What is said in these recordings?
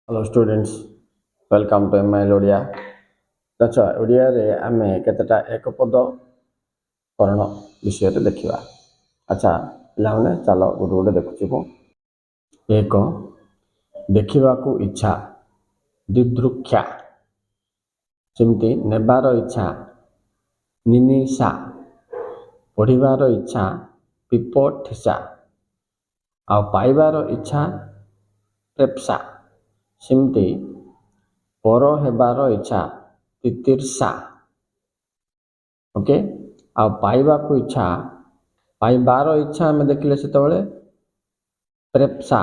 Hello students welcome to MIL Odia. अच्छा ओडिया रे आमे केतेटा एक पद करण विषय देखिबा। अच्छा पिलाने चलो गोटे गोटे देखुछु। एक देखा इच्छा दिदृक्षा सेमती नेबार इच्छा निनिशा पढ़िबार इच्छा पिपठिसा आ पाइबार इच्छा प्रेप्सा सेमती पर हेबार इच्छा तितिर्षा। ओके आ पाइबाक इच्छा पाइबार इच्छा आम देखिले से प्रेप्सा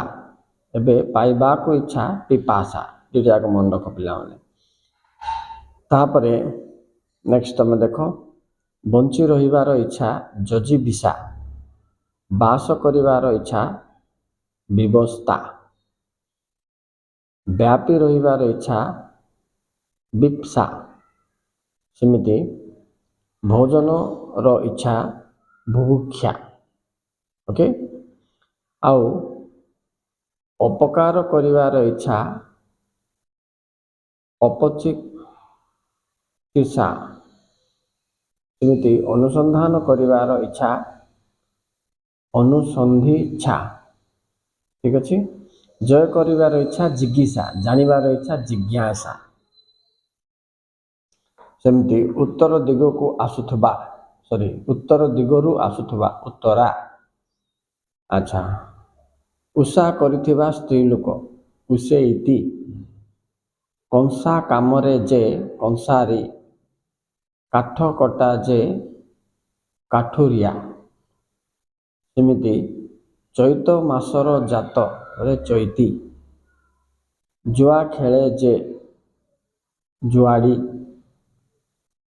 एबे पाइबाक इच्छा पिपासा दुईटा मन रख पिलाने। तापरे नेक्स्ट तुम देख बंची रहिबार इच्छा जजिबिसा बास करिबार इच्छा व्यवस्था व्यापी रहिबार इच्छा विप्सा सेमिति भोजन रो इच्छा बुभुक्षा। ओके आउ अपकार करिबार इच्छा अपचिकित्सा सेमिति अनुसंधान करिबार इच्छा अनुसंधिच्छा। ठीक अच्छे जय करिबार इच्छा जिज्ञासा जानिबार इच्छा जिज्ञासा सेमती उत्तर दिग को आसुथबा सॉरी उत्तर दिगरु आसुथबा उत्तरा। अच्छा उषा करिथिबा स्त्री लोक उषेइति कंसा कामरे जे कंसारी काठ कटा जे काठुरिया सेमिति चैत मासर जात रे चैती जुआ खेले जे जुआड़ी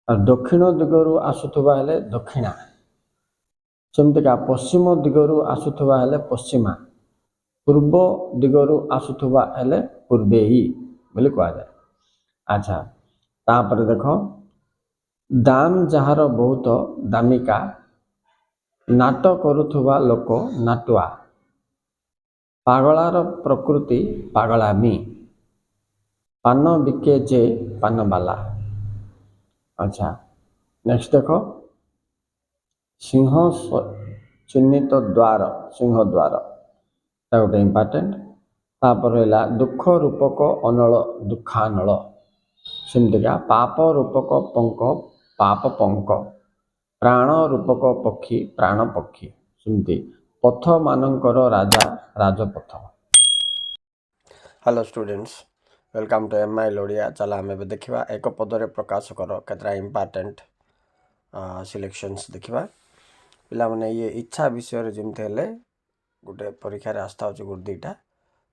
दक्षिण दिगरु आसुथबा हेले दक्षिणा सेमतिका पश्चिम दिगरु आसुथबा हेले पश्चिमा पूर्व दिगरु आसुथबा हेले पूर्वेई बोली कहा जाए। अच्छा तापर देख दाम जार बहुत दामिका नाट करुथबा लोक नाटुआ पागलार प्रकृति पागलामी पान बिके जे पानबाला। अच्छा नेक्स्ट देख सिंह चिन्हित द्वार सिंह द्वार गोटे इम्पोर्टेंट। तापर रहा दुख रूपक अनल दुखानल सेमतिका पाप रूपक पंक पाप पंक प्राण रूपक पक्षी प्राण पक्षी सेमती पथ मानकर राजा राजपथ। Hello students welcome to MIL Odia. चल आम देखा एक पदरे प्रकाश कर केतरा इम्पोर्टेंट सिलेक्शंस देखा पिला माने ये इच्छा विषय जमती हेले गोटे परीक्षा आस्था गोटे दुईटा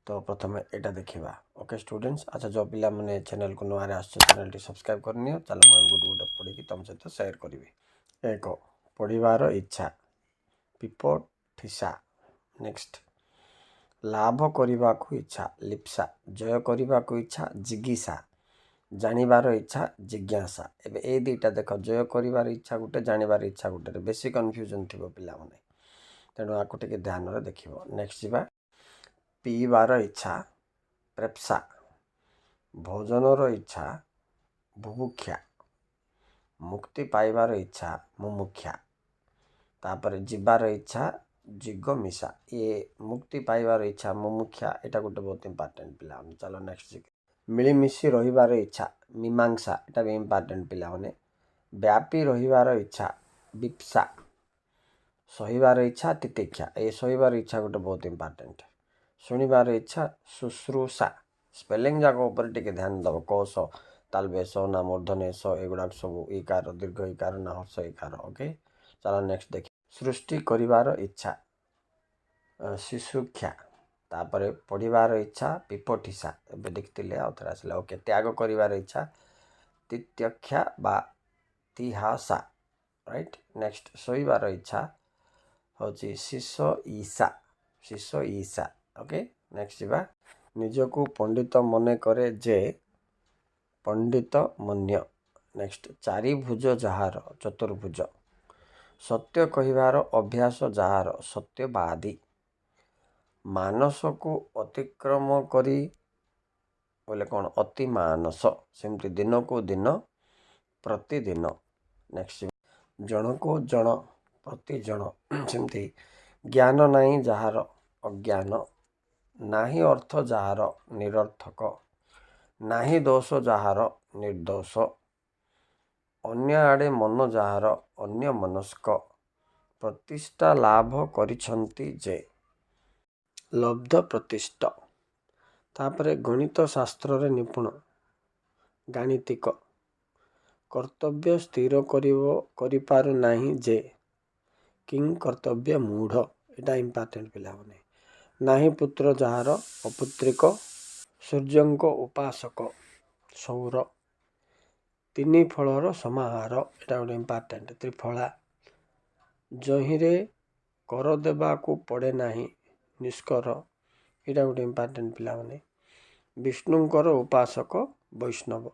तो प्रथम यहाँ देखा। ओके स्टूडेंट्स अच्छा जो पिला माने चैनल को नुआ चैनल टी सब्सक्राइब करनी चल मुझे गोटे गोटे पढ़ी तुम सहित शेयर करी। एक पढ़िबार इच्छा पिपठिसा नेक्स्ट लाभ करने को इच्छा लिप्सा जय करने को इच्छा जिज्ञासा जानिबार इच्छा जिज्ञासा। एबे ए दुईटा देख जय करिबार इच्छा गोटे जानिबार इच्छा गोटे बेसी कन्फ्यूजन थी पिला माने तेणु आपको टिके ध्यान रे देखिबो। नेक्स्ट जीवा पीबार इच्छा प्रेप्सा भोजनर इच्छा बुभुक्षा मुक्ति पाइबार इच्छा मुमुक्षा तापर जीवार इच्छा जिगमिशा। ये मुक्ति पाइबार इच्छा मुमुक्षा एटा गोटे बहुत इंपोर्टेंट पिला। चलो नेक्स्ट मिलीमिशी रहिबार इच्छा मीमांसा एटा भी इंपोर्टेंट पिला माने व्यापी रहिबार इच्छा विप्सा सहिबार इच्छा तितिक्षा। ये सहिबार इच्छा गोटे बहुत इंपोर्टेंट शुणिबार इच्छा शुश्रूषा स्पेलिंग जाक ऊपर टिके ध्यान दब कौश तालबेश ना मूर्धनेश एगुड़ा सब इकार दीर्घ इकार ना हर्ष इकार। ओके चलो नेक्स्ट देखिए सृष्टि करिबार इच्छा शिशुक्षा तापर पढ़िबार इच्छा पिपठिसा एबे देखते आउथरे आसले। ओके त्याग करिबार इच्छा तित्यक्षा बा तिहासा राइट। नेक्स्ट सोइबार इच्छा होची शिशो ईसा। ओके नेक्स्ट जीवा निजको पंडित मने करे जे पंडित मन्य। नेक्स्ट चारिभुज जार चतुर्भुज सत्य कहिबार अभ्यास जार सत्यवादी मानस को अतिक्रम करी बोले कौन अति मानस सेमती दिन को दिन प्रतिदिन। नेक्स्ट जन को जन प्रति जन सेमती ज्ञान नहीं जार अज्ञान नाही अर्थ जार निरर्थक नाही दोष जार निर्दोष अन्य आड़े मन जार अन्य मनस्क प्रतिष्ठा लाभ करिछंती जे लब्ध प्रतिष्ठा। तापरे गणित शास्त्र रे निपुण गाणितिक कर्तव्य स्थिर करिपारु नाही जे किं कर्तव्य मूढ़। एटा इम्पोर्टेंट पिला माने नाही पुत्र जार अपुत्रिक सूर्यंक उपासक सौर तीन फलर समाहार। एटा गोटे इम्पोर्टेंट त्रिफला जहिरे कर देवा को पड़े नाही निष्कर। एटा गोटे इम्पोर्टेंट पिला माने विष्णुंकर उपासक वैष्णव।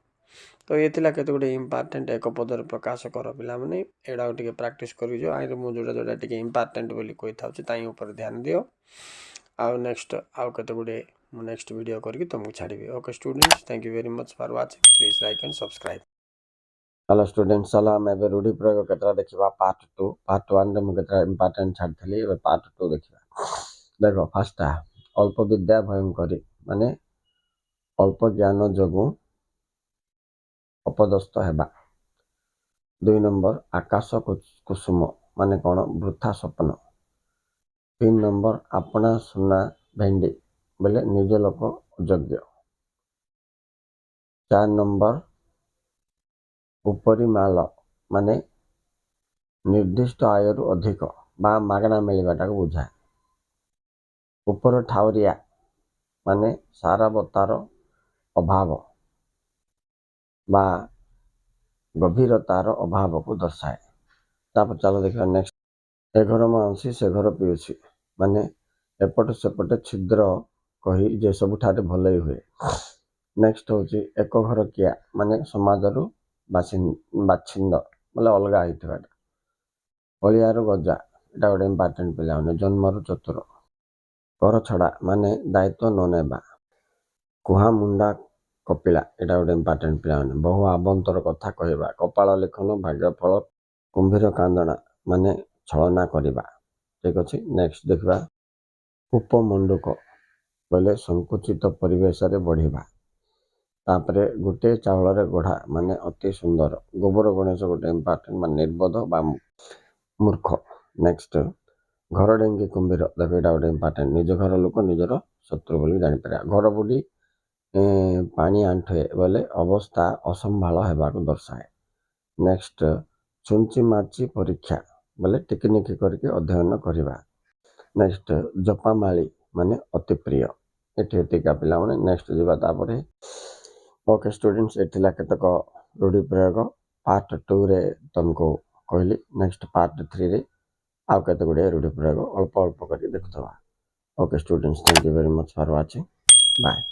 तो ये थिला केते गोटे इम्पोर्टेंट एक पदर प्रकाश कर पिला माने एडा टिके प्रैक्टिस करि जो आइ मु जोडा जोडा टिके इम्पोर्टेंट बोली कहि थाउछि ताई ऊपर ध्यान दियो। आउ नेक्स्ट आउ केते गोटे मु नेक्स्ट वीडियो करके तुमको छाड़िबे। Okay students, thank you very much for watching, please like and subscribe. Hello students, चला हम एबे रूढ़ी प्रयोग केतरा देखिबा पार्ट 2। पार्ट 1 रे मु केतरा इम्पोर्टेंट छाड़थली, एबे पार्ट 2 देखिबा। देखो फर्स्ट अल्प विद्या भयंकरी माने अल्प ज्ञान जोगु अपदस्थ हेबा। 2 नंबर आकाश कुसुम माने कौन वृथा स्वप्न। 3 नंबर अपना सुना भेंडी बोले निज लोक अयोग्य। 4 नंबर उपरी माल माने निर्दिष्ट आयरु अधिक बा मागणा मिलवाटा को बुझाए। ऊपर ठाउरिया माने सारवतार अभाव बा गभीरतार अभाव को दर्शाए। तापर चलो देखा नेक्स्ट। ए घर माउसी से घर पिउसी माने एपट सेपटे छिद्र कही जे सबुठारे भलई हुए। नेक्स्ट होची एक घर किया माने समाजरू बाछिंद बोले अलगा होइथिबाटा। अलियार गजा एटा गोटे इम्पोर्टेंट पिला माने जन्मरू चतुर। घर छड़ा माने दायित्व न नेबा। कुहा मुंडा कपिला एटा गोटे इम्पोर्टेंट पिला माने बहु आबंतर कथा कहबा। कपाल लेखन भाग्यफल कुंभीर कांदना माने छलना करिबा। ठीक अछि, नेक्स्ट देखबा उपमंडुक बोले संकुचित परिवेश रे बढ़िबा। तापरे गोटे चावल रे गढ़ा माने अति सुंदर। गोबर गणेश गोटे इम्पोर्टेंट माने निर्बोध बा मूर्ख। नेक्स्ट घर डेंगी कुंभीर देखो एटा गोटे इम्पोर्टेंट निज घर लोक निजर शत्रु बोली जानि पारे। घर बुडी पानी आंठे बोले अवस्था असंभाल हेबा को दर्शाए। नेक्स्ट चुंची माची परीक्षा बोले टिकनिकी करके अध्ययन करिबा। नेक्स्ट जपामाली माने अति प्रिय। एठी टिका पिला माने नेक्स्ट जीवा तापरे। ओके स्टूडेंट्स, एथिला केतक रूढ़ी प्रयोग पार्ट 2 रे तुमको कहली। नेक्स्ट पार्ट 3 रे आउ केते गुडे रूढ़ी प्रयोग अल्प अल्प करके देखुथबा। Okay students, thank you very much for watching, bye.